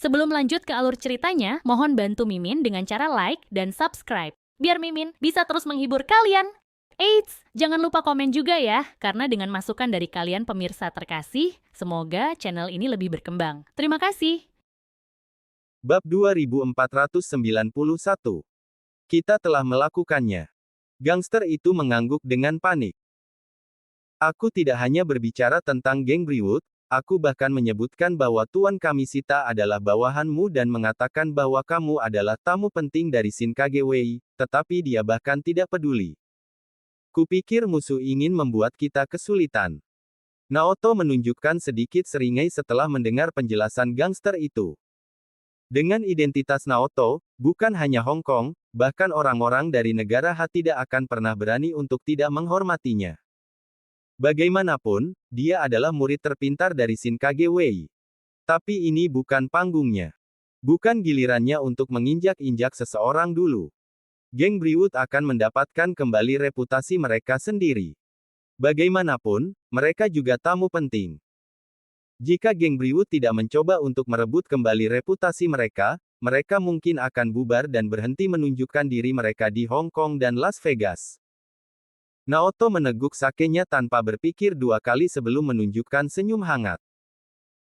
Sebelum lanjut ke alur ceritanya, mohon bantu Mimin dengan cara like dan subscribe, biar Mimin bisa terus menghibur kalian. Eits, jangan lupa komen juga ya, karena dengan masukan dari kalian pemirsa terkasih, semoga channel ini lebih berkembang. Terima kasih. Bab 2491. Kita telah melakukannya. Gangster itu mengangguk dengan panik. Aku tidak hanya berbicara tentang geng Brewwood, aku bahkan menyebutkan bahwa Tuan Kamisita adalah bawahanmu dan mengatakan bahwa kamu adalah tamu penting dari Shinkage Wei, tetapi dia bahkan tidak peduli. Kupikir musuh ingin membuat kita kesulitan. Naoto menunjukkan sedikit seringai setelah mendengar penjelasan gangster itu. Dengan identitas Naoto, bukan hanya Hong Kong, bahkan orang-orang dari negara Ha tidak akan pernah berani untuk tidak menghormatinya. Bagaimanapun, dia adalah murid terpintar dari Shinkage Wei. Tapi ini bukan panggungnya. Bukan gilirannya untuk menginjak-injak seseorang dulu. Geng Brewwood akan mendapatkan kembali reputasi mereka sendiri. Bagaimanapun, mereka juga tamu penting. Jika geng Brewwood tidak mencoba untuk merebut kembali reputasi mereka, mereka mungkin akan bubar dan berhenti menunjukkan diri mereka di Hong Kong dan Las Vegas. Naoto meneguk sakenya tanpa berpikir dua kali sebelum menunjukkan senyum hangat.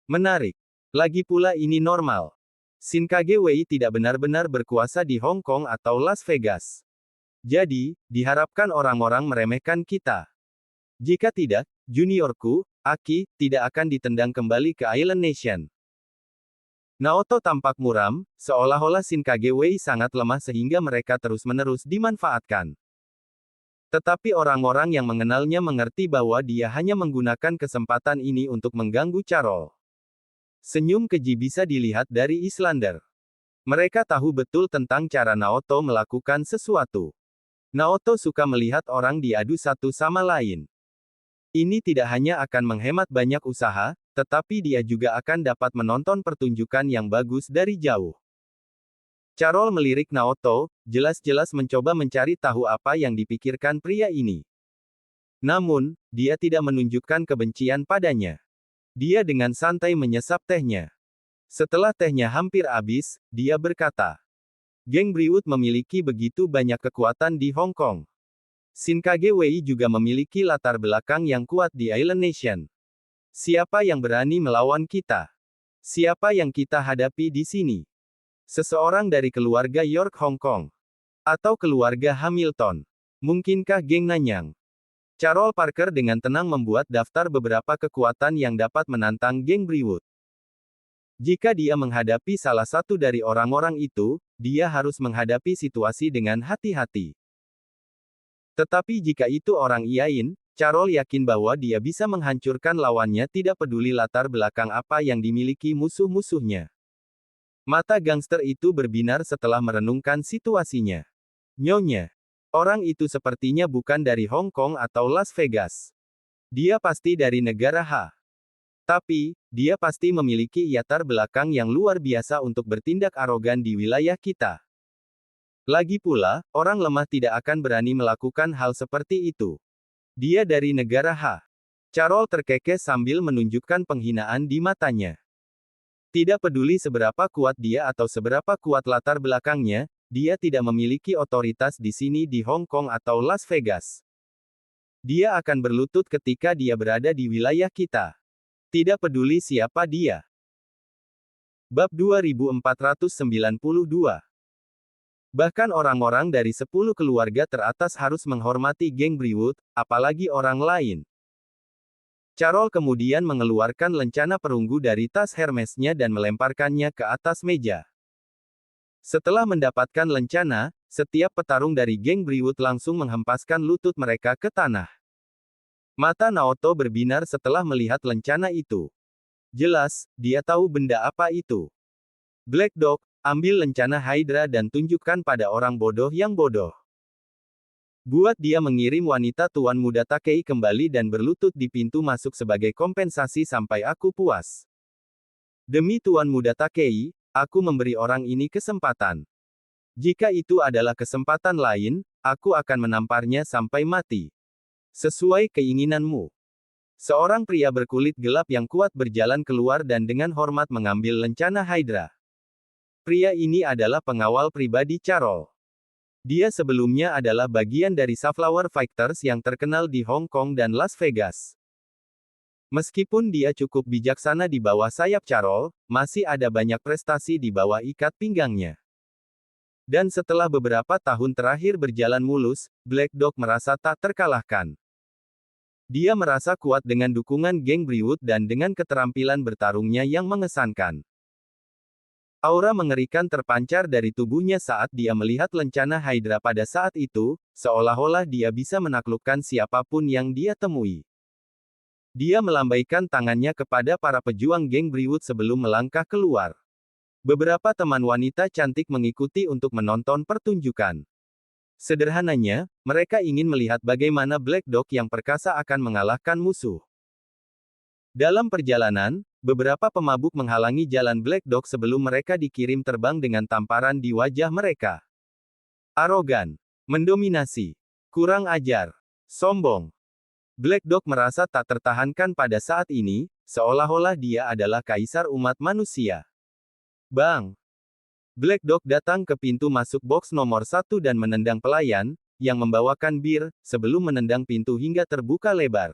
Menarik. Lagi pula ini normal. Shinkage Wei tidak benar-benar berkuasa di Hong Kong atau Las Vegas. Jadi, diharapkan orang-orang meremehkan kita. Jika tidak, juniorku, Aki, tidak akan ditendang kembali ke Island Nation. Naoto tampak muram, seolah-olah Shinkage Wei sangat lemah sehingga mereka terus-menerus dimanfaatkan. Tetapi orang-orang yang mengenalnya mengerti bahwa dia hanya menggunakan kesempatan ini untuk mengganggu Carol. Senyum keji bisa dilihat dari Islander. Mereka tahu betul tentang cara Naoto melakukan sesuatu. Naoto suka melihat orang diadu satu sama lain. Ini tidak hanya akan menghemat banyak usaha, tetapi dia juga akan dapat menonton pertunjukan yang bagus dari jauh. Carol melirik Naoto, jelas-jelas mencoba mencari tahu apa yang dipikirkan pria ini. Namun, dia tidak menunjukkan kebencian padanya. Dia dengan santai menyesap tehnya. Setelah tehnya hampir habis, dia berkata, "Geng Brewwood memiliki begitu banyak kekuatan di Hong Kong. Shinkage Wei juga memiliki latar belakang yang kuat di Island Nation. Siapa yang berani melawan kita? Siapa yang kita hadapi di sini? Seseorang dari keluarga York Hong Kong? Atau keluarga Hamilton? Mungkinkah geng Nanyang?" Carol Parker dengan tenang membuat daftar beberapa kekuatan yang dapat menantang geng Brewwood. Jika dia menghadapi salah satu dari orang-orang itu, dia harus menghadapi situasi dengan hati-hati. Tetapi jika itu orang Iain, Carol yakin bahwa dia bisa menghancurkan lawannya tidak peduli latar belakang apa yang dimiliki musuh-musuhnya. Mata gangster itu berbinar setelah merenungkan situasinya. Nyonya. Orang itu sepertinya bukan dari Hong Kong atau Las Vegas. Dia pasti dari negara Ha. Tapi, dia pasti memiliki latar belakang yang luar biasa untuk bertindak arogan di wilayah kita. Lagi pula, orang lemah tidak akan berani melakukan hal seperti itu. Dia dari negara Ha. Carol terkekeh sambil menunjukkan penghinaan di matanya. Tidak peduli seberapa kuat dia atau seberapa kuat latar belakangnya, dia tidak memiliki otoritas di sini di Hong Kong atau Las Vegas. Dia akan berlutut ketika dia berada di wilayah kita. Tidak peduli siapa dia. Bab 2492. Bahkan orang-orang dari 10 keluarga teratas harus menghormati geng Brewwood, apalagi orang lain. Carol kemudian mengeluarkan lencana perunggu dari tas Hermesnya dan melemparkannya ke atas meja. Setelah mendapatkan lencana, setiap petarung dari geng Brewwood langsung menghempaskan lutut mereka ke tanah. Mata Naoto berbinar setelah melihat lencana itu. Jelas, dia tahu benda apa itu. Black Dog, ambil lencana Hydra dan tunjukkan pada orang bodoh yang bodoh. Buat dia mengirim wanita Tuan Muda Takei kembali dan berlutut di pintu masuk sebagai kompensasi sampai aku puas. Demi Tuan Muda Takei, aku memberi orang ini kesempatan. Jika itu adalah kesempatan lain, aku akan menamparnya sampai mati. Sesuai keinginanmu. Seorang pria berkulit gelap yang kuat berjalan keluar dan dengan hormat mengambil lencana Hydra. Pria ini adalah pengawal pribadi Carol. Dia sebelumnya adalah bagian dari Safflower Fighters yang terkenal di Hong Kong dan Las Vegas. Meskipun dia cukup bijaksana di bawah sayap Carol, masih ada banyak prestasi di bawah ikat pinggangnya. Dan setelah beberapa tahun terakhir berjalan mulus, Black Dog merasa tak terkalahkan. Dia merasa kuat dengan dukungan geng Brewwood dan dengan keterampilan bertarungnya yang mengesankan. Aura mengerikan terpancar dari tubuhnya saat dia melihat lencana Hydra pada saat itu, seolah-olah dia bisa menaklukkan siapapun yang dia temui. Dia melambaikan tangannya kepada para pejuang geng Brewwood sebelum melangkah keluar. Beberapa teman wanita cantik mengikuti untuk menonton pertunjukan. Sederhananya, mereka ingin melihat bagaimana Black Dog yang perkasa akan mengalahkan musuh. Dalam perjalanan, beberapa pemabuk menghalangi jalan Black Dog sebelum mereka dikirim terbang dengan tamparan di wajah mereka. Arogan, mendominasi, kurang ajar, sombong. Black Dog merasa tak tertahankan pada saat ini, seolah-olah dia adalah kaisar umat manusia. Bang! Black Dog datang ke pintu masuk box nomor 1 dan menendang pelayan, yang membawakan bir, sebelum menendang pintu hingga terbuka lebar.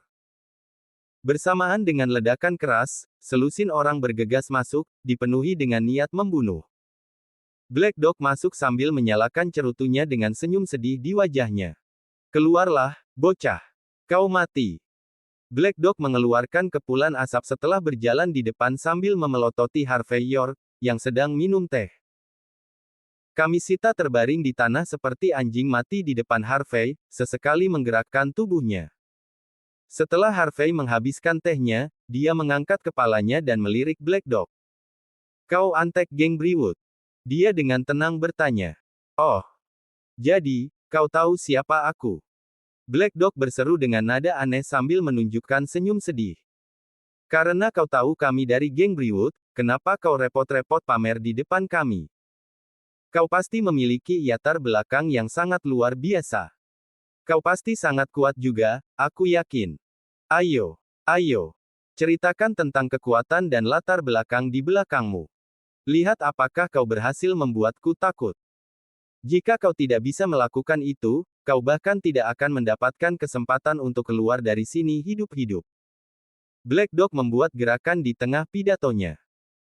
Bersamaan dengan ledakan keras, selusin orang bergegas masuk, dipenuhi dengan niat membunuh. Black Dog masuk sambil menyalakan cerutunya dengan senyum sedih di wajahnya. Keluarlah, bocah! Kau mati. Black Dog mengeluarkan kepulan asap setelah berjalan di depan sambil memelototi Harvey York, yang sedang minum teh. Kamisita terbaring di tanah seperti anjing mati di depan Harvey, sesekali menggerakkan tubuhnya. Setelah Harvey menghabiskan tehnya, dia mengangkat kepalanya dan melirik Black Dog. Kau antek geng Brewwood? Dia dengan tenang bertanya. Oh. Jadi, kau tahu siapa aku? Black Dog berseru dengan nada aneh sambil menunjukkan senyum sedih. Karena kau tahu kami dari geng Brewwood, kenapa kau repot-repot pamer di depan kami? Kau pasti memiliki latar belakang yang sangat luar biasa. Kau pasti sangat kuat juga, aku yakin. Ayo, ceritakan tentang kekuatan dan latar belakang di belakangmu. Lihat apakah kau berhasil membuatku takut. Jika kau tidak bisa melakukan itu, kau bahkan tidak akan mendapatkan kesempatan untuk keluar dari sini hidup-hidup. Black Dog membuat gerakan di tengah pidatonya.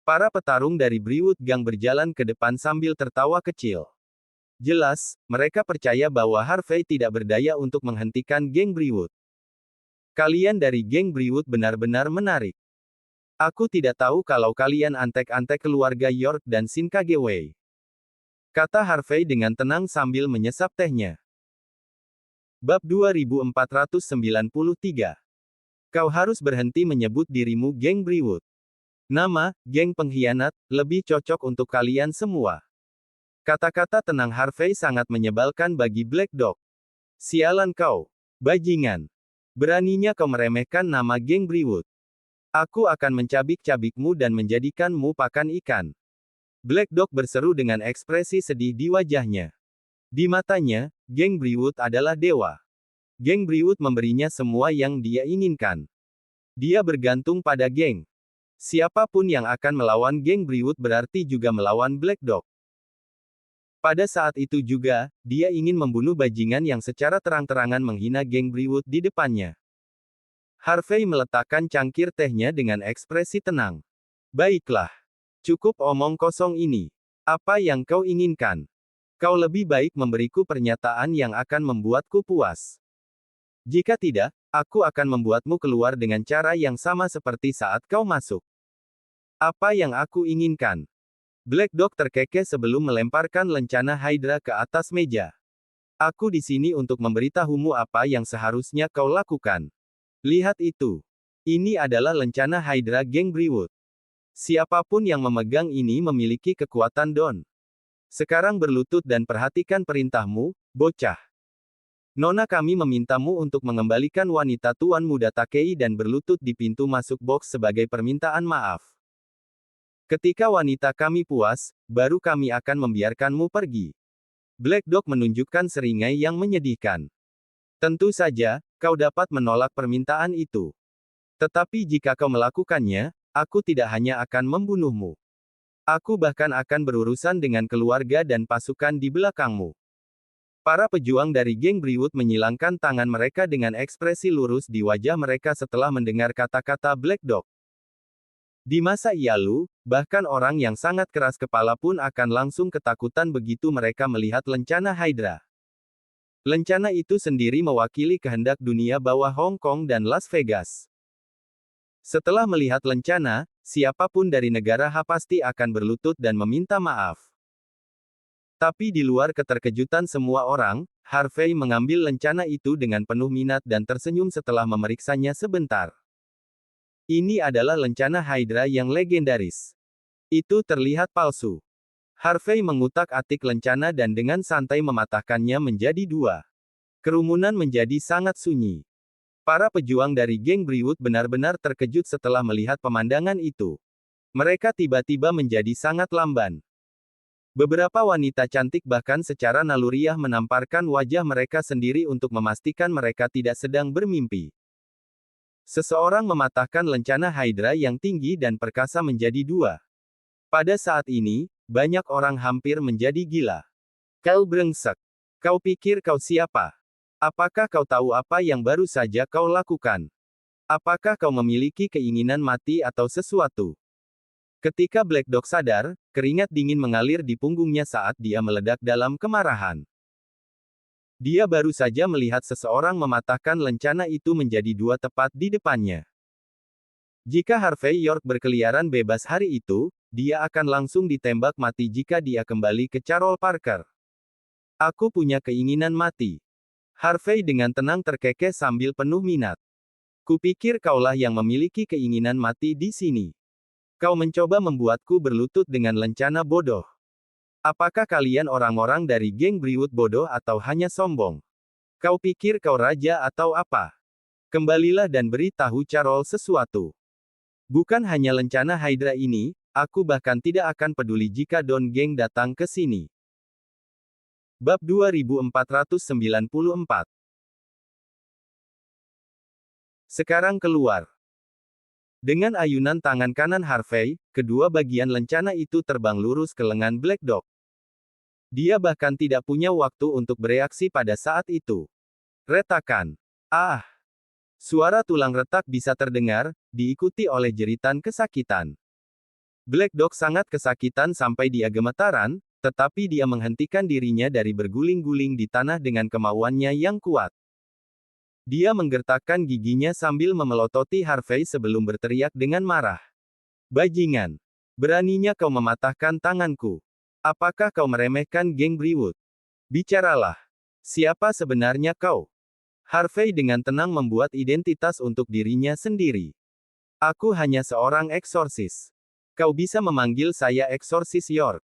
Para petarung dari Brewwood Gang berjalan ke depan sambil tertawa kecil. Jelas, mereka percaya bahwa Harvey tidak berdaya untuk menghentikan geng Brewwood. Kalian dari geng Brewwood benar-benar menarik. Aku tidak tahu kalau kalian antek-antek keluarga York dan Sinkage Wei. Kata Harvey dengan tenang sambil menyesap tehnya. Bab 2493. Kau harus berhenti menyebut dirimu geng Brewwood. Nama, geng pengkhianat, lebih cocok untuk kalian semua. Kata-kata tenang Harvey sangat menyebalkan bagi Black Dog. Sialan kau, bajingan. Beraninya kau meremehkan nama geng Brewwood. Aku akan mencabik-cabikmu dan menjadikanmu pakan ikan. Black Dog berseru dengan ekspresi sedih di wajahnya. Di matanya, geng Brewwood adalah dewa. Geng Brewwood memberinya semua yang dia inginkan. Dia bergantung pada geng. Siapapun yang akan melawan geng Brewwood berarti juga melawan Black Dog. Pada saat itu juga, dia ingin membunuh bajingan yang secara terang-terangan menghina geng Brewwood di depannya. Harvey meletakkan cangkir tehnya dengan ekspresi tenang. Baiklah. Cukup omong kosong ini. Apa yang kau inginkan? Kau lebih baik memberiku pernyataan yang akan membuatku puas. Jika tidak, aku akan membuatmu keluar dengan cara yang sama seperti saat kau masuk. Apa yang aku inginkan? Black Dog terkekeh sebelum melemparkan lencana Hydra ke atas meja. Aku di sini untuk memberitahumu apa yang seharusnya kau lakukan. Lihat itu. Ini adalah lencana Hydra geng Brewwood. Siapapun yang memegang ini memiliki kekuatan Don. Sekarang berlutut dan perhatikan perintahmu, bocah. Nona kami memintamu untuk mengembalikan wanita tuan muda Takei dan berlutut di pintu masuk box sebagai permintaan maaf. Ketika wanita kami puas, baru kami akan membiarkanmu pergi. Black Dog menunjukkan seringai yang menyedihkan. Tentu saja, kau dapat menolak permintaan itu. Tetapi jika kau melakukannya, aku tidak hanya akan membunuhmu. Aku bahkan akan berurusan dengan keluarga dan pasukan di belakangmu. Para pejuang dari geng Brewwood menyilangkan tangan mereka dengan ekspresi lurus di wajah mereka setelah mendengar kata-kata Black Dog. Di masa lalu, bahkan orang yang sangat keras kepala pun akan langsung ketakutan begitu mereka melihat lencana Hydra. Lencana itu sendiri mewakili kehendak dunia bawah Hong Kong dan Las Vegas. Setelah melihat lencana, siapapun dari negara H pasti akan berlutut dan meminta maaf. Tapi di luar keterkejutan semua orang, Harvey mengambil lencana itu dengan penuh minat dan tersenyum setelah memeriksanya sebentar. Ini adalah lencana Hydra yang legendaris. Itu terlihat palsu. Harvey mengutak-atik lencana dan dengan santai mematahkannya menjadi dua. Kerumunan menjadi sangat sunyi. Para pejuang dari geng Brewwood benar-benar terkejut setelah melihat pemandangan itu. Mereka tiba-tiba menjadi sangat lamban. Beberapa wanita cantik bahkan secara naluriah menamparkan wajah mereka sendiri untuk memastikan mereka tidak sedang bermimpi. Seseorang mematahkan lencana Hydra yang tinggi dan perkasa menjadi dua. Pada saat ini, banyak orang hampir menjadi gila. Kau brengsek. Kau pikir kau siapa? Apakah kau tahu apa yang baru saja kau lakukan? Apakah kau memiliki keinginan mati atau sesuatu? Ketika Black Dog sadar, keringat dingin mengalir di punggungnya saat dia meledak dalam kemarahan. Dia baru saja melihat seseorang mematahkan lencana itu menjadi dua tepat di depannya. Jika Harvey York berkeliaran bebas hari itu, dia akan langsung ditembak mati jika dia kembali ke Carol Parker. Aku punya keinginan mati. Harvey dengan tenang terkekeh sambil penuh minat. Kupikir kaulah yang memiliki keinginan mati di sini. Kau mencoba membuatku berlutut dengan lencana bodoh. Apakah kalian orang-orang dari geng Brewwood bodoh atau hanya sombong? Kau pikir kau raja atau apa? Kembalilah dan beritahu Carol sesuatu. Bukan hanya lencana Hydra ini, aku bahkan tidak akan peduli jika Don Geng datang ke sini. Bab 2494. Sekarang keluar. Dengan ayunan tangan kanan Harvey, kedua bagian lencana itu terbang lurus ke lengan Black Dog. Dia bahkan tidak punya waktu untuk bereaksi pada saat itu. Retakan. Ah! Suara tulang retak bisa terdengar, diikuti oleh jeritan kesakitan. Black Dog sangat kesakitan sampai dia gemetaran, tetapi dia menghentikan dirinya dari berguling-guling di tanah dengan kemauannya yang kuat. Dia menggertakkan giginya sambil memelototi Harvey sebelum berteriak dengan marah. Bajingan! Beraninya kau mematahkan tanganku. Apakah kau meremehkan geng Brewwood? Bicaralah. Siapa sebenarnya kau? Harvey dengan tenang membuat identitas untuk dirinya sendiri. Aku hanya seorang eksorsis. Kau bisa memanggil saya Eksorsis York.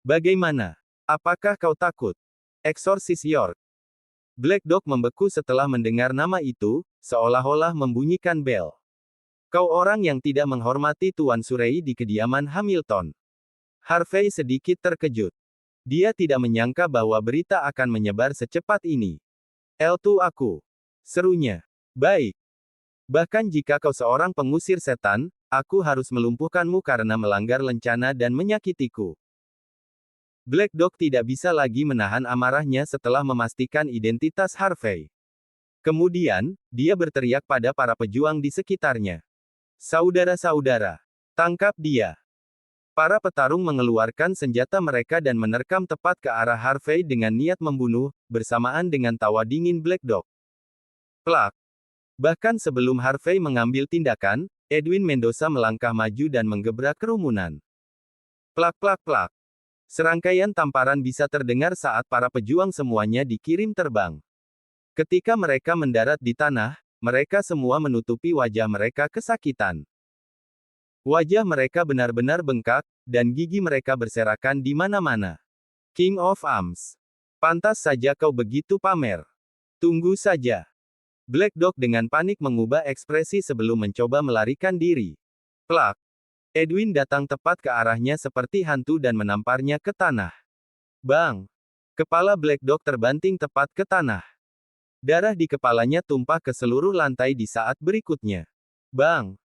Bagaimana? Apakah kau takut? Eksorsis York. Black Dog membeku setelah mendengar nama itu, seolah-olah membunyikan bel. Kau orang yang tidak menghormati Tuan Surrey di kediaman Hamilton. Harvey sedikit terkejut. Dia tidak menyangka bahwa berita akan menyebar secepat ini. "Eltu aku," serunya. "Baik. Bahkan jika kau seorang pengusir setan, aku harus melumpuhkanmu karena melanggar lencana dan menyakitiku." Black Dog tidak bisa lagi menahan amarahnya setelah memastikan identitas Harvey. Kemudian, dia berteriak pada para pejuang di sekitarnya. "Saudara-saudara, tangkap dia!" Para petarung mengeluarkan senjata mereka dan menerkam tepat ke arah Harvey dengan niat membunuh, bersamaan dengan tawa dingin Black Dog. Plak! Bahkan sebelum Harvey mengambil tindakan, Edwin Mendoza melangkah maju dan menggebrak kerumunan. Plak plak plak. Serangkaian tamparan bisa terdengar saat para pejuang semuanya dikirim terbang. Ketika mereka mendarat di tanah, mereka semua menutupi wajah mereka kesakitan. Wajah mereka benar-benar bengkak, dan gigi mereka berserakan di mana-mana. King of Arms. Pantas saja kau begitu pamer. Tunggu saja. Black Dog dengan panik mengubah ekspresi sebelum mencoba melarikan diri. Plak. Edwin datang tepat ke arahnya seperti hantu dan menamparnya ke tanah. Bang! Kepala Black Dog terbanting tepat ke tanah. Darah di kepalanya tumpah ke seluruh lantai di saat berikutnya. Bang!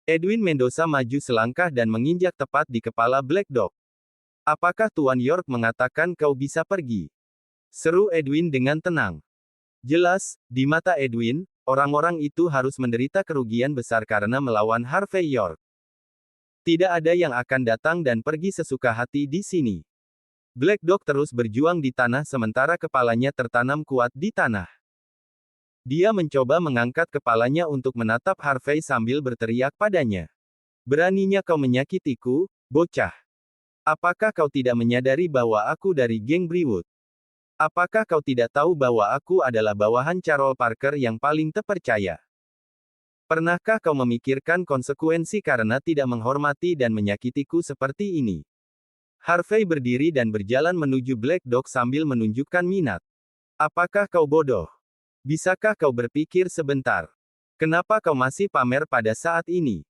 Edwin Mendoza maju selangkah dan menginjak tepat di kepala Black Dog. Apakah Tuan York mengatakan kau bisa pergi? Seru Edwin dengan tenang. Jelas, di mata Edwin, orang-orang itu harus menderita kerugian besar karena melawan Harvey York. Tidak ada yang akan datang dan pergi sesuka hati di sini. Black Dog terus berjuang di tanah sementara kepalanya tertanam kuat di tanah. Dia mencoba mengangkat kepalanya untuk menatap Harvey sambil berteriak padanya. Beraninya kau menyakitiku, bocah. Apakah kau tidak menyadari bahwa aku dari geng Brewood? Apakah kau tidak tahu bahwa aku adalah bawahan Carol Parker yang paling terpercaya? Pernahkah kau memikirkan konsekuensi karena tidak menghormati dan menyakitiku seperti ini? Harvey berdiri dan berjalan menuju Black Dog sambil menunjukkan minat. Apakah kau bodoh? Bisakah kau berpikir sebentar? Kenapa kau masih pamer pada saat ini?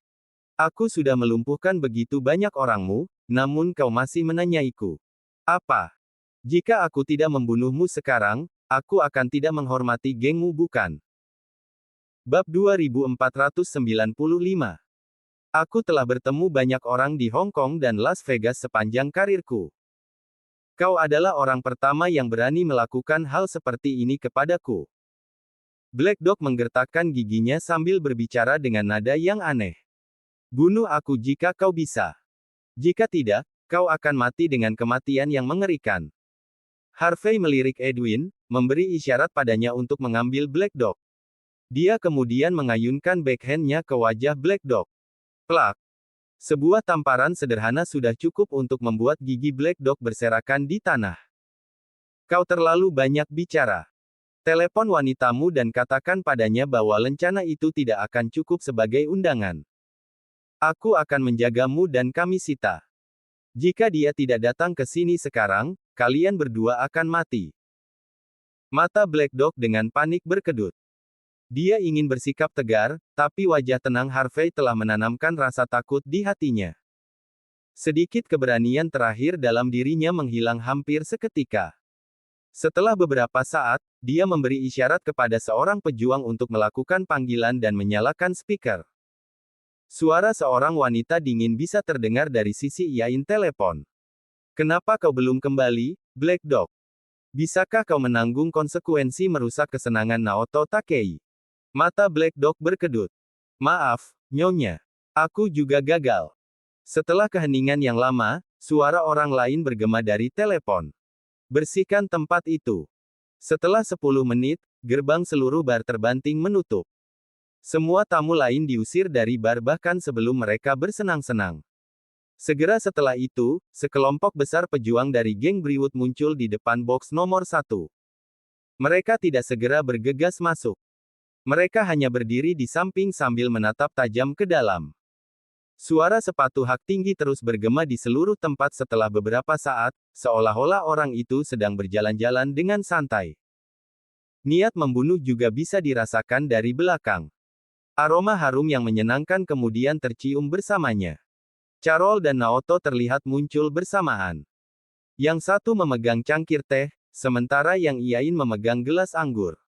Aku sudah melumpuhkan begitu banyak orangmu, namun kau masih menanyaiku. Apa? Jika aku tidak membunuhmu sekarang, aku akan tidak menghormati gengmu bukan? Bab 2495. Aku telah bertemu banyak orang di Hong Kong dan Las Vegas sepanjang karirku. Kau adalah orang pertama yang berani melakukan hal seperti ini kepadaku. Black Dog menggertakkan giginya sambil berbicara dengan nada yang aneh. Bunuh aku jika kau bisa. Jika tidak, kau akan mati dengan kematian yang mengerikan. Harvey melirik Edwin, memberi isyarat padanya untuk mengambil Black Dog. Dia kemudian mengayunkan backhand-nya ke wajah Black Dog. Plak. Sebuah tamparan sederhana sudah cukup untuk membuat gigi Black Dog berserakan di tanah. Kau terlalu banyak bicara. Telepon wanitamu dan katakan padanya bahwa lencana itu tidak akan cukup sebagai undangan. Aku akan menjagamu dan kami sita. Jika dia tidak datang ke sini sekarang, kalian berdua akan mati. Mata Black Dog dengan panik berkedut. Dia ingin bersikap tegar, tapi wajah tenang Harvey telah menanamkan rasa takut di hatinya. Sedikit keberanian terakhir dalam dirinya menghilang hampir seketika. Setelah beberapa saat, dia memberi isyarat kepada seorang pejuang untuk melakukan panggilan dan menyalakan speaker. Suara seorang wanita dingin bisa terdengar dari sisi iain telepon. Kenapa kau belum kembali, Black Dog? Bisakah kau menanggung konsekuensi merusak kesenangan Naoto Takei? Mata Black Dog berkedut. Maaf, Nyonya. Aku juga gagal. Setelah keheningan yang lama, suara orang lain bergema dari telepon. Bersihkan tempat itu. Setelah 10 menit, gerbang seluruh bar terbanting menutup. Semua tamu lain diusir dari bar bahkan sebelum mereka bersenang-senang. Segera setelah itu, sekelompok besar pejuang dari geng Brewood muncul di depan box nomor 1. Mereka tidak segera bergegas masuk. Mereka hanya berdiri di samping sambil menatap tajam ke dalam. Suara sepatu hak tinggi terus bergema di seluruh tempat setelah beberapa saat, seolah-olah orang itu sedang berjalan-jalan dengan santai. Niat membunuh juga bisa dirasakan dari belakang. Aroma harum yang menyenangkan kemudian tercium bersamanya. Carol dan Naoto terlihat muncul bersamaan. Yang satu memegang cangkir teh, sementara yang lain memegang gelas anggur.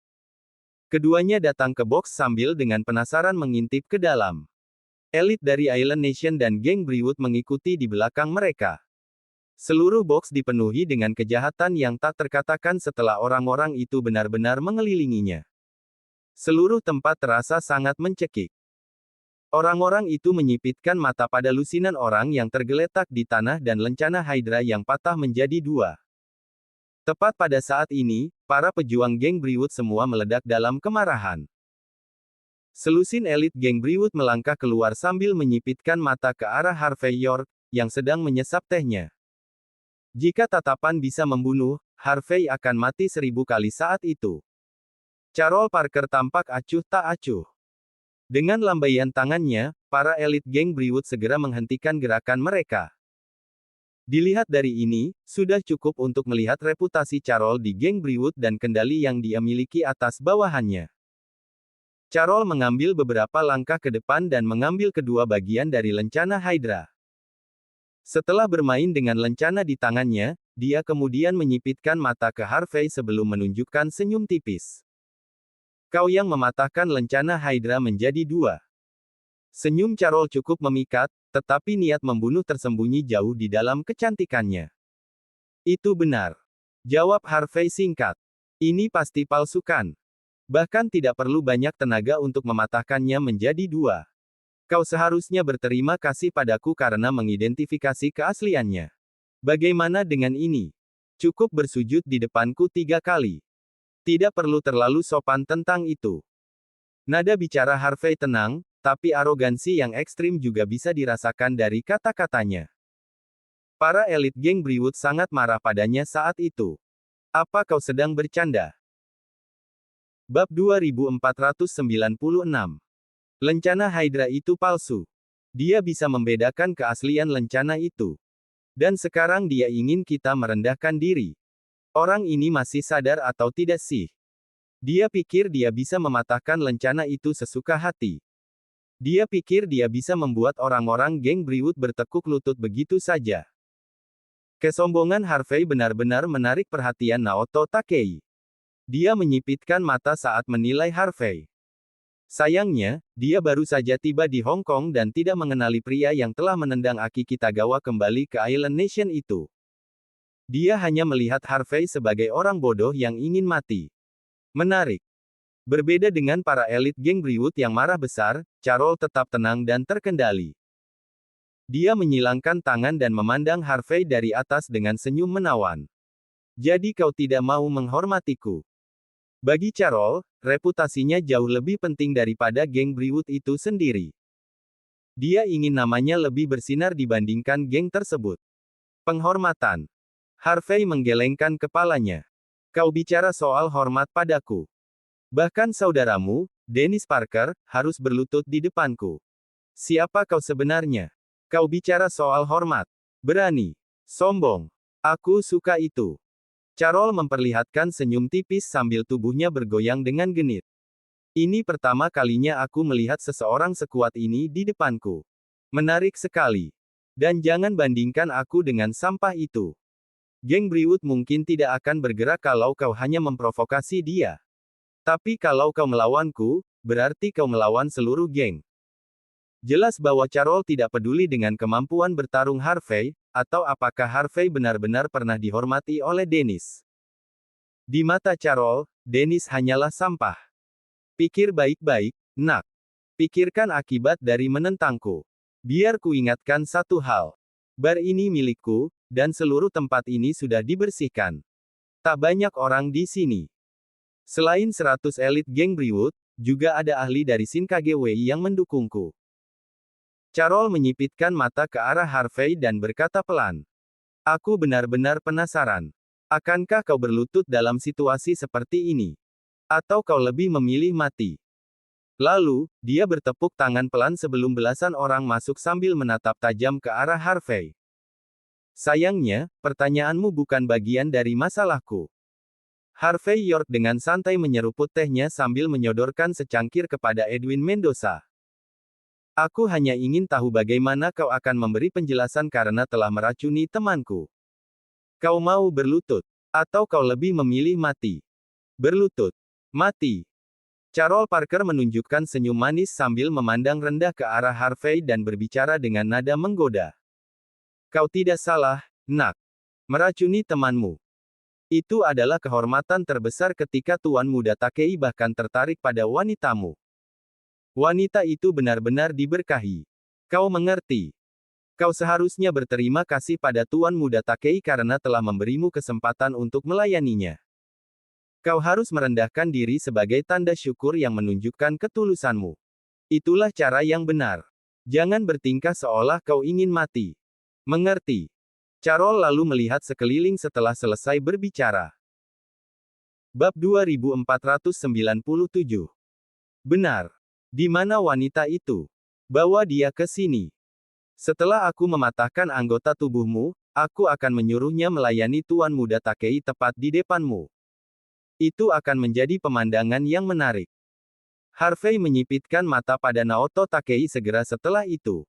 Keduanya datang ke box sambil dengan penasaran mengintip ke dalam. Elit dari Island Nation dan geng Brewood mengikuti di belakang mereka. Seluruh box dipenuhi dengan kejahatan yang tak terkatakan setelah orang-orang itu benar-benar mengelilinginya. Seluruh tempat terasa sangat mencekik. Orang-orang itu menyipitkan mata pada lusinan orang yang tergeletak di tanah dan lencana Hydra yang patah menjadi dua. Tepat pada saat ini, para pejuang geng Brewood semua meledak dalam kemarahan. Selusin elit geng Brewood melangkah keluar sambil menyipitkan mata ke arah Harvey York, yang sedang menyesap tehnya. Jika tatapan bisa membunuh, Harvey akan mati 1000 kali saat itu. Carol Parker tampak acuh tak acuh. Dengan lambaian tangannya, para elit geng Brewood segera menghentikan gerakan mereka. Dilihat dari ini, sudah cukup untuk melihat reputasi Carol di geng Brewood dan kendali yang dia miliki atas bawahannya. Carol mengambil beberapa langkah ke depan dan mengambil kedua bagian dari lencana Hydra. Setelah bermain dengan lencana di tangannya, dia kemudian menyipitkan mata ke Harvey sebelum menunjukkan senyum tipis. Kau yang mematahkan lencana Hydra menjadi dua. Senyum Carol cukup memikat, tetapi niat membunuh tersembunyi jauh di dalam kecantikannya. Itu benar. Jawab Harvey singkat. Ini pasti palsukan. Bahkan tidak perlu banyak tenaga untuk mematahkannya menjadi dua. Kau seharusnya berterima kasih padaku karena mengidentifikasi keasliannya. Bagaimana dengan ini? Cukup bersujud di depanku 3 kali. Tidak perlu terlalu sopan tentang itu. Nada bicara Harvey tenang, tapi arogansi yang ekstrim juga bisa dirasakan dari kata-katanya. Para elit geng Brewwood sangat marah padanya saat itu. Apa kau sedang bercanda? Bab 2496. Lencana Hydra itu palsu. Dia bisa membedakan keaslian lencana itu. Dan sekarang dia ingin kita merendahkan diri. Orang ini masih sadar atau tidak sih? Dia pikir dia bisa mematahkan lencana itu sesuka hati. Dia pikir dia bisa membuat orang-orang geng Brewwood bertekuk lutut begitu saja. Kesombongan Harvey benar-benar menarik perhatian Naoto Takei. Dia menyipitkan mata saat menilai Harvey. Sayangnya, dia baru saja tiba di Hong Kong dan tidak mengenali pria yang telah menendang Aki Kitagawa kembali ke Island Nation itu. Dia hanya melihat Harvey sebagai orang bodoh yang ingin mati. Menarik. Berbeda dengan para elit geng Brewwood yang marah besar, Carol tetap tenang dan terkendali. Dia menyilangkan tangan dan memandang Harvey dari atas dengan senyum menawan. Jadi kau tidak mau menghormatiku. Bagi Carol, reputasinya jauh lebih penting daripada geng Brewwood itu sendiri. Dia ingin namanya lebih bersinar dibandingkan geng tersebut. Penghormatan. Harvey menggelengkan kepalanya. Kau bicara soal hormat padaku. Bahkan saudaramu, Dennis Parker, harus berlutut di depanku. Siapa kau sebenarnya? Kau bicara soal hormat. Berani. Sombong. Aku suka itu. Carol memperlihatkan senyum tipis sambil tubuhnya bergoyang dengan genit. Ini pertama kalinya aku melihat seseorang sekuat ini di depanku. Menarik sekali. Dan jangan bandingkan aku dengan sampah itu. Geng Brewwood mungkin tidak akan bergerak kalau kau hanya memprovokasi dia. Tapi kalau kau melawanku, berarti kau melawan seluruh geng. Jelas bahwa Carol tidak peduli dengan kemampuan bertarung Harvey, atau apakah Harvey benar-benar pernah dihormati oleh Dennis. Di mata Carol, Dennis hanyalah sampah. Pikir baik-baik, nak. Pikirkan akibat dari menentangku. Biar ku ingatkan satu hal. Bar ini milikku, dan seluruh tempat ini sudah dibersihkan. Tak banyak orang di sini. Selain 100 elit geng Brewwood, juga ada ahli dari Shinkage-wei yang mendukungku. Carol menyipitkan mata ke arah Harvey dan berkata pelan. Aku benar-benar penasaran. Akankah kau berlutut dalam situasi seperti ini? Atau kau lebih memilih mati? Lalu, dia bertepuk tangan pelan sebelum belasan orang masuk sambil menatap tajam ke arah Harvey. Sayangnya, pertanyaanmu bukan bagian dari masalahku. Harvey York dengan santai menyeruput tehnya sambil menyodorkan secangkir kepada Edwin Mendoza. Aku hanya ingin tahu bagaimana kau akan memberi penjelasan karena telah meracuni temanku. Kau mau berlutut, atau kau lebih memilih mati? Berlutut. Mati. Carol Parker menunjukkan senyum manis sambil memandang rendah ke arah Harvey dan berbicara dengan nada menggoda. Kau tidak salah, nak. Meracuni temanmu. Itu adalah kehormatan terbesar ketika Tuan Muda Takei bahkan tertarik pada wanitamu. Wanita itu benar-benar diberkahi. Kau mengerti. Kau seharusnya berterima kasih pada Tuan Muda Takei karena telah memberimu kesempatan untuk melayaninya. Kau harus merendahkan diri sebagai tanda syukur yang menunjukkan ketulusanmu. Itulah cara yang benar. Jangan bertingkah seolah kau ingin mati. Mengerti? Carol lalu melihat sekeliling setelah selesai berbicara. Bab 2497. Benar. Di mana wanita itu? Bawa dia ke sini. Setelah aku mematahkan anggota tubuhmu, aku akan menyuruhnya melayani Tuan Muda Takei tepat di depanmu. Itu akan menjadi pemandangan yang menarik. Harvey menyipitkan mata pada Naoto Takei segera setelah itu.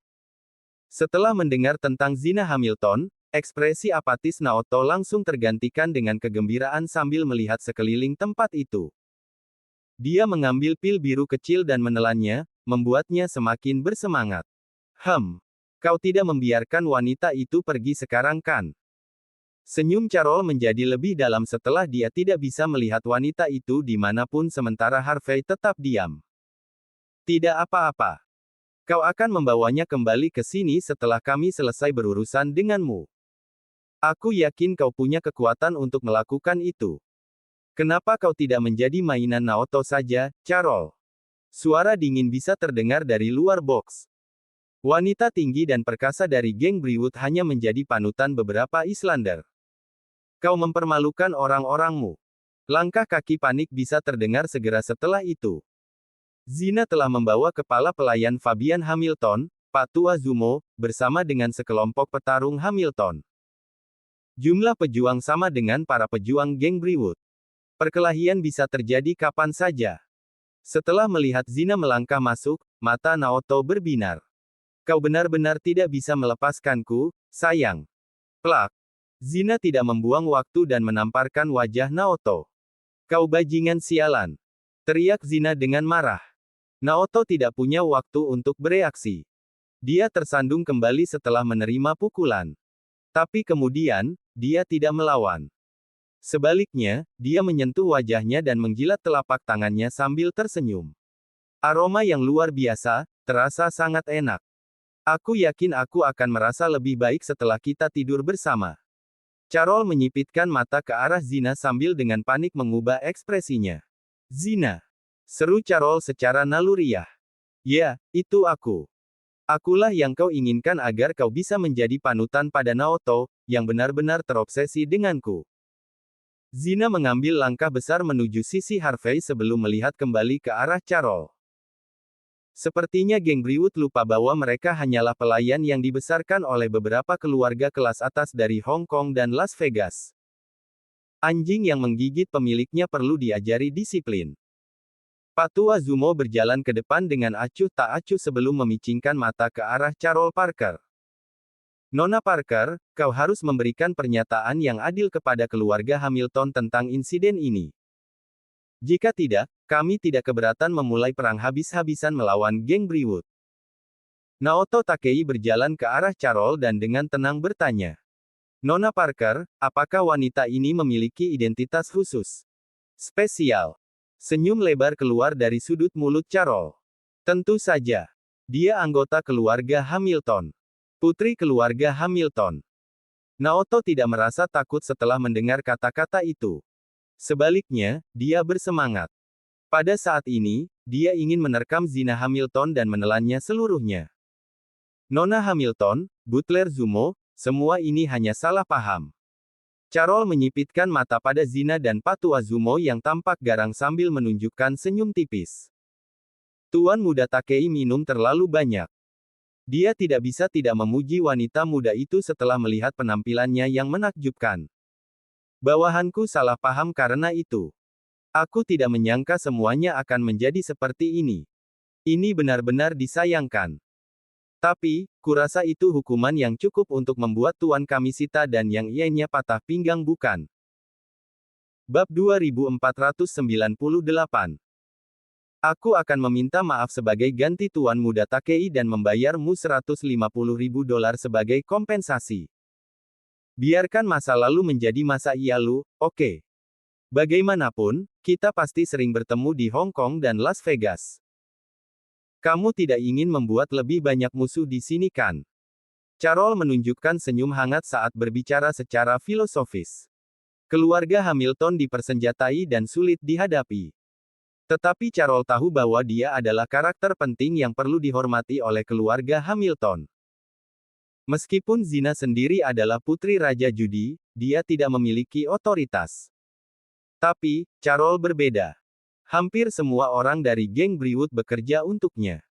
Setelah mendengar tentang Zina Hamilton, ekspresi apatis Naoto langsung tergantikan dengan kegembiraan sambil melihat sekeliling tempat itu. Dia mengambil pil biru kecil dan menelannya, membuatnya semakin bersemangat. Kau tidak membiarkan wanita itu pergi sekarang kan? Senyum Carol menjadi lebih dalam setelah dia tidak bisa melihat wanita itu dimanapun sementara Harvey tetap diam. Tidak apa-apa. Kau akan membawanya kembali ke sini setelah kami selesai berurusan denganmu. Aku yakin kau punya kekuatan untuk melakukan itu. Kenapa kau tidak menjadi mainan Naoto saja, Carol? Suara dingin bisa terdengar dari luar box. Wanita tinggi dan perkasa dari geng Brewwood hanya menjadi panutan beberapa Islander. Kau mempermalukan orang-orangmu. Langkah kaki panik bisa terdengar segera setelah itu. Zina telah membawa kepala pelayan Fabian Hamilton, Pak Tua Zumo, bersama dengan sekelompok petarung Hamilton. Jumlah pejuang sama dengan para pejuang geng Brewwood. Perkelahian bisa terjadi kapan saja. Setelah melihat Zina melangkah masuk, mata Naoto berbinar. Kau benar-benar tidak bisa melepaskanku, sayang. Plak. Zina tidak membuang waktu dan menamparkan wajah Naoto. Kau bajingan sialan. Teriak Zina dengan marah. Naoto tidak punya waktu untuk bereaksi. Dia tersandung kembali setelah menerima pukulan. Tapi kemudian, dia tidak melawan. Sebaliknya, dia menyentuh wajahnya dan menjilat telapak tangannya sambil tersenyum. Aroma yang luar biasa, terasa sangat enak. Aku yakin aku akan merasa lebih baik setelah kita tidur bersama. Carol menyipitkan mata ke arah Zina sambil dengan panik mengubah ekspresinya. Zina. Seru Carol secara naluriah. Ya, itu aku. Akulah yang kau inginkan agar kau bisa menjadi panutan pada Naoto, yang benar-benar terobsesi denganku. Zina mengambil langkah besar menuju sisi Harvey sebelum melihat kembali ke arah Carol. Sepertinya geng Brewwood lupa bahwa mereka hanyalah pelayan yang dibesarkan oleh beberapa keluarga kelas atas dari Hong Kong dan Las Vegas. Anjing yang menggigit pemiliknya perlu diajari disiplin. Pak Tua Zumo berjalan ke depan dengan acuh tak acuh sebelum memicingkan mata ke arah Carol Parker. Nona Parker, kau harus memberikan pernyataan yang adil kepada keluarga Hamilton tentang insiden ini. Jika tidak, kami tidak keberatan memulai perang habis-habisan melawan geng Brewwood. Naoto Takei berjalan ke arah Carol dan dengan tenang bertanya. Nona Parker, apakah wanita ini memiliki identitas khusus? Spesial. Senyum lebar keluar dari sudut mulut Carol. Tentu saja. Dia anggota keluarga Hamilton. Putri keluarga Hamilton. Naoto tidak merasa takut setelah mendengar kata-kata itu. Sebaliknya, dia bersemangat. Pada saat ini, dia ingin menerkam Zina Hamilton dan menelannya seluruhnya. Nona Hamilton, Butler Zumo, semua ini hanya salah paham. Carol menyipitkan mata pada Zina dan Pak Tua Zumo yang tampak garang sambil menunjukkan senyum tipis. Tuan muda Takei minum terlalu banyak. Dia tidak bisa tidak memuji wanita muda itu setelah melihat penampilannya yang menakjubkan. Bawahanku salah paham karena itu. Aku tidak menyangka semuanya akan menjadi seperti ini. Ini benar-benar disayangkan. Tapi, kurasa itu hukuman yang cukup untuk membuat Tuan kami sita dan yang ianya patah pinggang bukan? Bab 2498. Aku akan meminta maaf sebagai ganti Tuan muda Takei dan membayarmu $150.000 sebagai kompensasi. Biarkan masa lalu menjadi masa lalu, oke. Bagaimanapun, kita pasti sering bertemu di Hong Kong dan Las Vegas. Kamu tidak ingin membuat lebih banyak musuh di sini kan? Carol menunjukkan senyum hangat saat berbicara secara filosofis. Keluarga Hamilton dipersenjatai dan sulit dihadapi. Tetapi Carol tahu bahwa dia adalah karakter penting yang perlu dihormati oleh keluarga Hamilton. Meskipun Zina sendiri adalah putri Raja Judi, dia tidak memiliki otoritas. Tapi, Carol berbeda. Hampir semua orang dari geng Brewwood bekerja untuknya.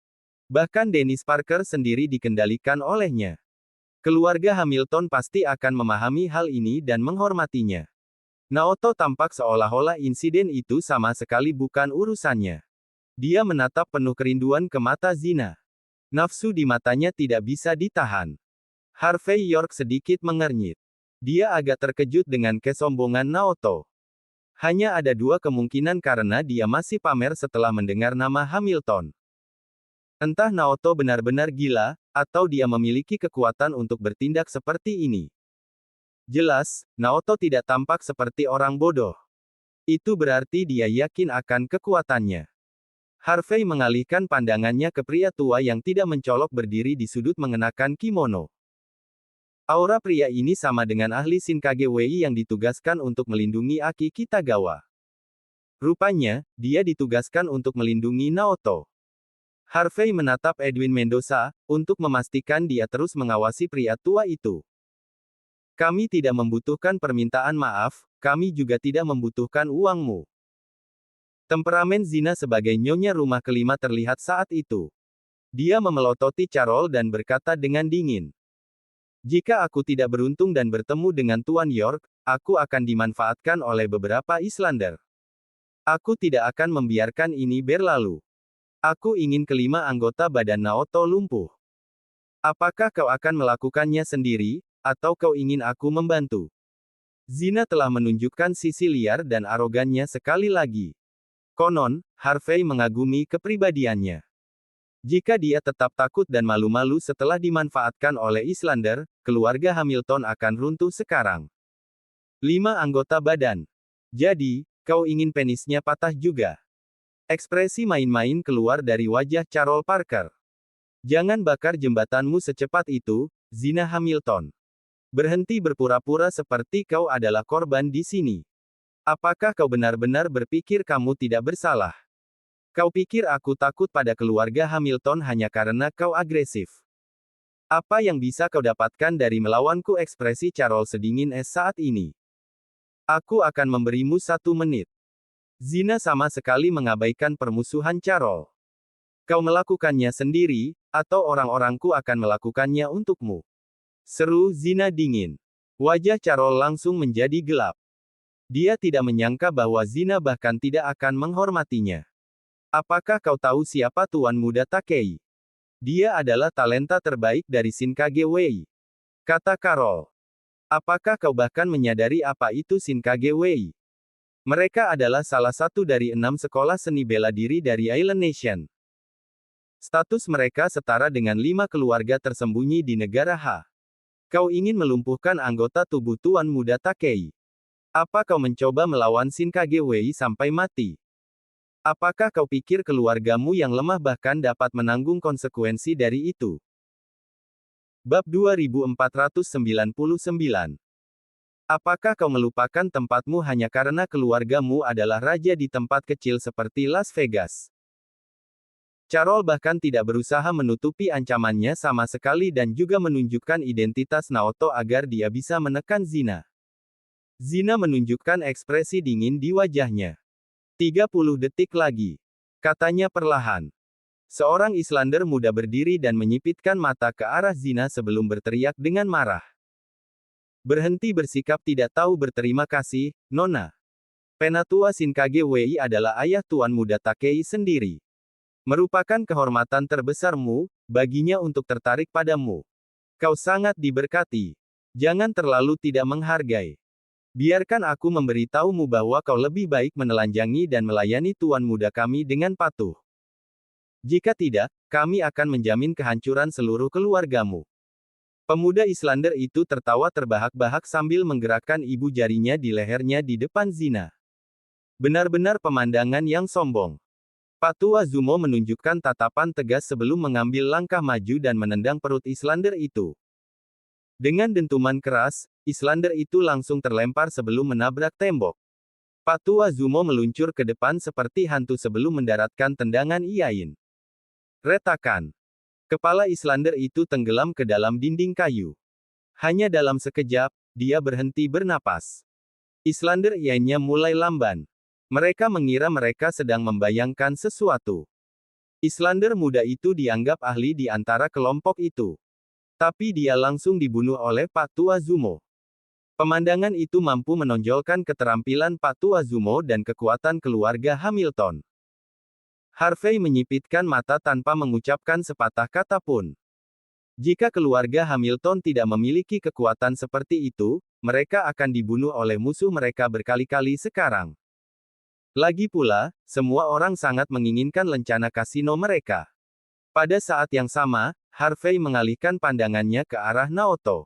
Bahkan Dennis Parker sendiri dikendalikan olehnya. Keluarga Hamilton pasti akan memahami hal ini dan menghormatinya. Naoto tampak seolah-olah insiden itu sama sekali bukan urusannya. Dia menatap penuh kerinduan ke mata Zina. Nafsu di matanya tidak bisa ditahan. Harvey York sedikit mengernyit. Dia agak terkejut dengan kesombongan Naoto. Hanya ada dua kemungkinan karena dia masih pamer setelah mendengar nama Hamilton. Entah Naoto benar-benar gila, atau dia memiliki kekuatan untuk bertindak seperti ini. Jelas, Naoto tidak tampak seperti orang bodoh. Itu berarti dia yakin akan kekuatannya. Harvey mengalihkan pandangannya ke pria tua yang tidak mencolok berdiri di sudut mengenakan kimono. Aura pria ini sama dengan ahli Shinkage Wei yang ditugaskan untuk melindungi Aki Kitagawa. Rupanya, dia ditugaskan untuk melindungi Naoto. Harvey menatap Edwin Mendoza, untuk memastikan dia terus mengawasi pria tua itu. Kami tidak membutuhkan permintaan maaf, kami juga tidak membutuhkan uangmu. Temperamen Zina sebagai nyonya rumah kelima terlihat saat itu. Dia memelototi Carol dan berkata dengan dingin. Jika aku tidak beruntung dan bertemu dengan Tuan York, aku akan dimanfaatkan oleh beberapa Islander. Aku tidak akan membiarkan ini berlalu. Aku ingin kelima anggota badan Naoto lumpuh. Apakah kau akan melakukannya sendiri, atau kau ingin aku membantu? Zina telah menunjukkan sisi liar dan arogannya sekali lagi. Konon, Harvey mengagumi kepribadiannya. Jika dia tetap takut dan malu-malu setelah dimanfaatkan oleh Islander, keluarga Hamilton akan runtuh sekarang. 5 anggota badan. Jadi, kau ingin penisnya patah juga? Ekspresi main-main keluar dari wajah Carol Parker. Jangan bakar jembatanmu secepat itu, Zina Hamilton. Berhenti berpura-pura seperti kau adalah korban di sini. Apakah kau benar-benar berpikir kamu tidak bersalah? Kau pikir aku takut pada keluarga Hamilton hanya karena kau agresif? Apa yang bisa kau dapatkan dari melawanku? Ekspresi Carol sedingin es saat ini. Aku akan memberimu 1 menit. Zina sama sekali mengabaikan permusuhan Carol. Kau melakukannya sendiri, atau orang-orangku akan melakukannya untukmu. Seru Zina dingin. Wajah Carol langsung menjadi gelap. Dia tidak menyangka bahwa Zina bahkan tidak akan menghormatinya. Apakah kau tahu siapa Tuan Muda Takei? Dia adalah talenta terbaik dari Shinkage Wei. Kata Carol. Apakah kau bahkan menyadari apa itu Shinkage Wei? Mereka adalah salah satu dari 6 sekolah seni bela diri dari Island Nation. Status mereka setara dengan 5 keluarga tersembunyi di negara H. Kau ingin melumpuhkan anggota tubuh Tuan Muda Takei. Apa kau mencoba melawan Shinkage Wei sampai mati? Apakah kau pikir keluargamu yang lemah bahkan dapat menanggung konsekuensi dari itu? Bab 2499. Apakah kau melupakan tempatmu hanya karena keluargamu adalah raja di tempat kecil seperti Las Vegas? Carol bahkan tidak berusaha menutupi ancamannya sama sekali dan juga menunjukkan identitas Naoto agar dia bisa menekan Zina. Zina menunjukkan ekspresi dingin di wajahnya. 30 detik lagi. Katanya perlahan. Seorang Islander muda berdiri dan menyipitkan mata ke arah Zina sebelum berteriak dengan marah. Berhenti bersikap tidak tahu berterima kasih, Nona. Penatua Shinkage Wei adalah ayah Tuan Muda Takei sendiri. Merupakan kehormatan terbesarmu, baginya untuk tertarik padamu. Kau sangat diberkati. Jangan terlalu tidak menghargai. Biarkan aku memberitahumu bahwa kau lebih baik menelanjangi dan melayani Tuan Muda kami dengan patuh. Jika tidak, kami akan menjamin kehancuran seluruh keluargamu. Pemuda Islander itu tertawa terbahak-bahak sambil menggerakkan ibu jarinya di lehernya di depan Zina. Benar-benar pemandangan yang sombong. Patua Zumo menunjukkan tatapan tegas sebelum mengambil langkah maju dan menendang perut Islander itu. Dengan dentuman keras, Islander itu langsung terlempar sebelum menabrak tembok. Patua Zumo meluncur ke depan seperti hantu sebelum mendaratkan tendangan Iain. Retakan. Kepala Islander itu tenggelam ke dalam dinding kayu. Hanya dalam sekejap, dia berhenti bernapas. Islander Iainnya mulai lamban. Mereka mengira mereka sedang membayangkan sesuatu. Islander muda itu dianggap ahli di antara kelompok itu. Tapi dia langsung dibunuh oleh Patua Zumo. Pemandangan itu mampu menonjolkan keterampilan Patua Zumo dan kekuatan keluarga Hamilton. Harvey menyipitkan mata tanpa mengucapkan sepatah kata pun. Jika keluarga Hamilton tidak memiliki kekuatan seperti itu, mereka akan dibunuh oleh musuh mereka berkali-kali sekarang. Lagi pula, semua orang sangat menginginkan lencana kasino mereka. Pada saat yang sama, Harvey mengalihkan pandangannya ke arah Naoto.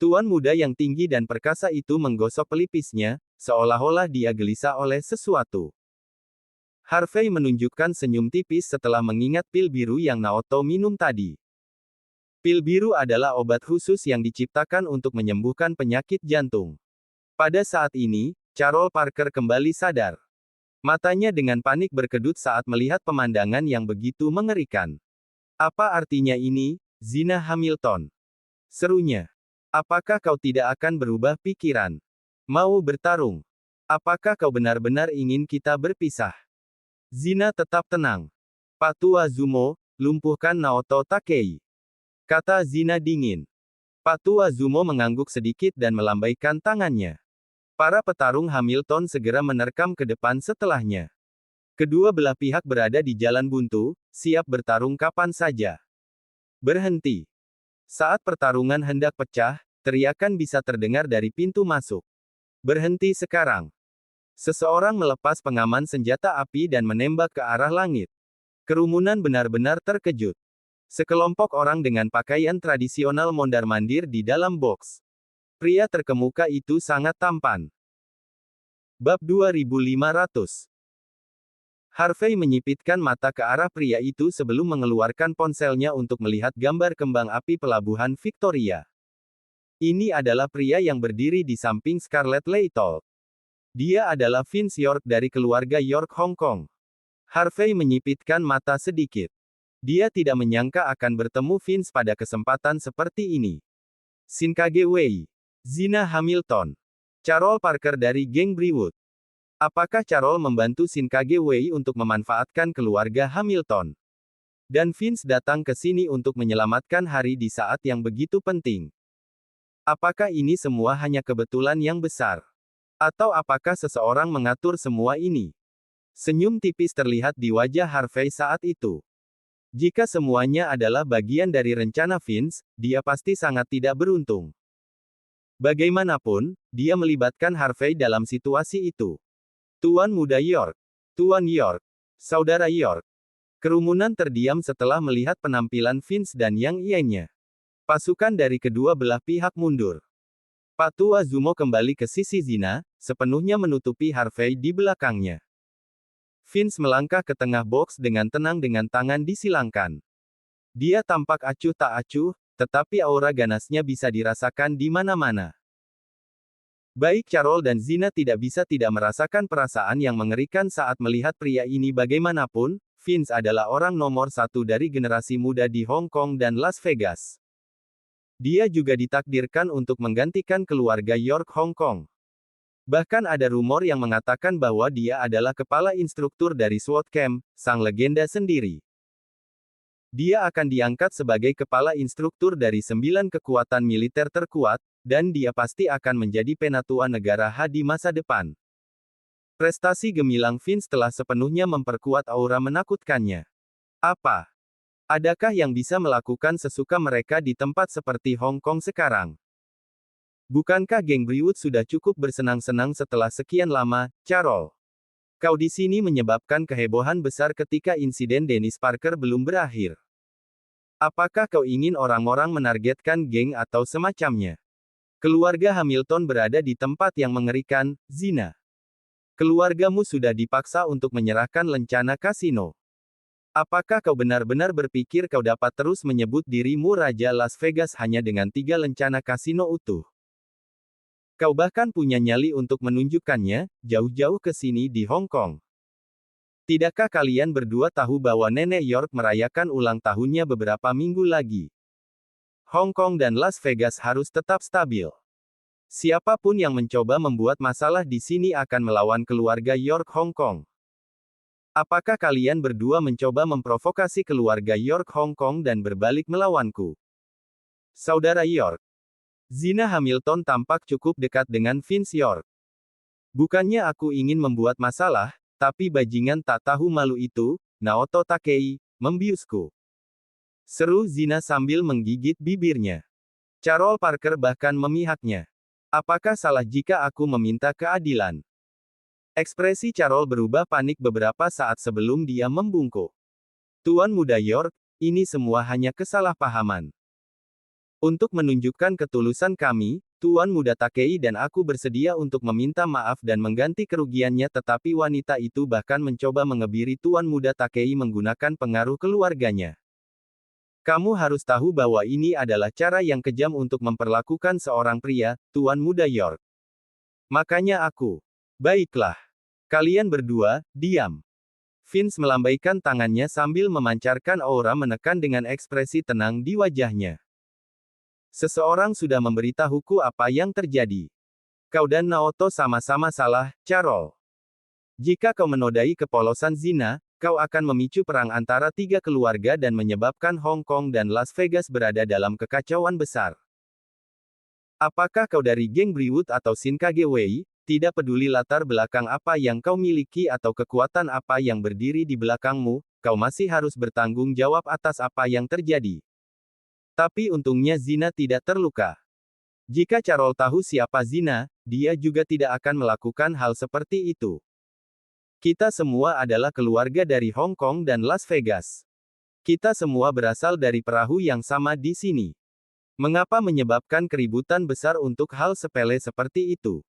Tuan muda yang tinggi dan perkasa itu menggosok pelipisnya, seolah-olah dia gelisah oleh sesuatu. Harvey menunjukkan senyum tipis setelah mengingat pil biru yang Naoto minum tadi. Pil biru adalah obat khusus yang diciptakan untuk menyembuhkan penyakit jantung. Pada saat ini, Charles Parker kembali sadar. Matanya dengan panik berkedut saat melihat pemandangan yang begitu mengerikan. Apa artinya ini, Zina Hamilton? Serunya. Apakah kau tidak akan berubah pikiran? Mau bertarung? Apakah kau benar-benar ingin kita berpisah? Zina tetap tenang. Pak Tua Zumo, lumpuhkan Naoto Takei. Kata Zina dingin. Pak Tua Zumo mengangguk sedikit dan melambaikan tangannya. Para petarung Hamilton segera menerkam ke depan setelahnya. Kedua belah pihak berada di jalan buntu, siap bertarung kapan saja. Berhenti. Saat pertarungan hendak pecah, teriakan bisa terdengar dari pintu masuk. Berhenti sekarang. Seseorang melepas pengaman senjata api dan menembak ke arah langit. Kerumunan benar-benar terkejut. Sekelompok orang dengan pakaian tradisional mondar-mandir di dalam box. Pria terkemuka itu sangat tampan. Bab 2500. Harvey menyipitkan mata ke arah pria itu sebelum mengeluarkan ponselnya untuk melihat gambar kembang api pelabuhan Victoria. Ini adalah pria yang berdiri di samping Scarlett Leitol. Dia adalah Vince York dari keluarga York Hong Kong. Harvey menyipitkan mata sedikit. Dia tidak menyangka akan bertemu Vince pada kesempatan seperti ini. Shinkage Wei. Zina Hamilton. Charles Parker dari geng Brewood. Apakah Charles membantu Shinkage Wei untuk memanfaatkan keluarga Hamilton? Dan Vince datang ke sini untuk menyelamatkan Hari di saat yang begitu penting. Apakah ini semua hanya kebetulan yang besar? Atau apakah seseorang mengatur semua ini? Senyum tipis terlihat di wajah Harvey saat itu. Jika semuanya adalah bagian dari rencana Vince, dia pasti sangat tidak beruntung. Bagaimanapun, dia melibatkan Harvey dalam situasi itu. Tuan muda York. Tuan York. Saudara York. Kerumunan terdiam setelah melihat penampilan Vince dan Yang Ianya. Pasukan dari kedua belah pihak mundur. Pak Tua Zumo kembali ke sisi Zina, sepenuhnya menutupi Harvey di belakangnya. Vince melangkah ke tengah box dengan tenang dengan tangan disilangkan. Dia tampak acuh tak acuh, tetapi aura ganasnya bisa dirasakan di mana-mana. Baik Charles dan Zina tidak bisa tidak merasakan perasaan yang mengerikan saat melihat pria ini bagaimanapun, Vince adalah orang nomor satu dari generasi muda di Hong Kong dan Las Vegas. Dia juga ditakdirkan untuk menggantikan keluarga York Hong Kong. Bahkan ada rumor yang mengatakan bahwa dia adalah kepala instruktur dari SWAT Camp, sang legenda sendiri. Dia akan diangkat sebagai kepala instruktur dari 9 kekuatan militer terkuat, dan dia pasti akan menjadi penatua negara H di masa depan. Prestasi gemilang Vince telah sepenuhnya memperkuat aura menakutkannya. Apa? Adakah yang bisa melakukan sesuka mereka di tempat seperti Hong Kong sekarang? Bukankah geng Brewood sudah cukup bersenang-senang setelah sekian lama, Charles? Kau di sini menyebabkan kehebohan besar ketika insiden Dennis Parker belum berakhir. Apakah kau ingin orang-orang menargetkan geng atau semacamnya? Keluarga Hamilton berada di tempat yang mengerikan, Zina. Keluargamu sudah dipaksa untuk menyerahkan lencana kasino. Apakah kau benar-benar berpikir kau dapat terus menyebut dirimu Raja Las Vegas hanya dengan 3 lencana kasino utuh? Kau bahkan punya nyali untuk menunjukkannya, jauh-jauh ke sini di Hong Kong. Tidakkah kalian berdua tahu bahwa Nenek York merayakan ulang tahunnya beberapa minggu lagi? Hong Kong dan Las Vegas harus tetap stabil. Siapapun yang mencoba membuat masalah di sini akan melawan keluarga York Hong Kong. Apakah kalian berdua mencoba memprovokasi keluarga York Hong Kong dan berbalik melawanku? Saudara York. Zina Hamilton tampak cukup dekat dengan Vince York. Bukannya aku ingin membuat masalah, tapi bajingan tak tahu malu itu, Naoto Takei, membiusku. Seru Zina sambil menggigit bibirnya. Charles Parker bahkan memihaknya. Apakah salah jika aku meminta keadilan? Ekspresi Charles berubah panik beberapa saat sebelum dia membungkuk. Tuan muda York, ini semua hanya kesalahpahaman. Untuk menunjukkan ketulusan kami, Tuan Muda Takei dan aku bersedia untuk meminta maaf dan mengganti kerugiannya, tetapi wanita itu bahkan mencoba mengebiri Tuan Muda Takei menggunakan pengaruh keluarganya. Kamu harus tahu bahwa ini adalah cara yang kejam untuk memperlakukan seorang pria, Tuan Muda York. Makanya aku. Baiklah. Kalian berdua, diam. Vince melambaikan tangannya sambil memancarkan aura menekan dengan ekspresi tenang di wajahnya. Seseorang sudah memberitahuku apa yang terjadi. Kau dan Naoto sama-sama salah, Carol. Jika kau menodai kepolosan zina, kau akan memicu perang antara tiga keluarga dan menyebabkan Hong Kong dan Las Vegas berada dalam kekacauan besar. Apakah kau dari geng Brewwood atau Shinkage Wei, tidak peduli latar belakang apa yang kau miliki atau kekuatan apa yang berdiri di belakangmu, kau masih harus bertanggung jawab atas apa yang terjadi. Tapi untungnya Zina tidak terluka. Jika Carol tahu siapa Zina, dia juga tidak akan melakukan hal seperti itu. Kita semua adalah keluarga dari Hong Kong dan Las Vegas. Kita semua berasal dari perahu yang sama di sini. Mengapa menyebabkan keributan besar untuk hal sepele seperti itu?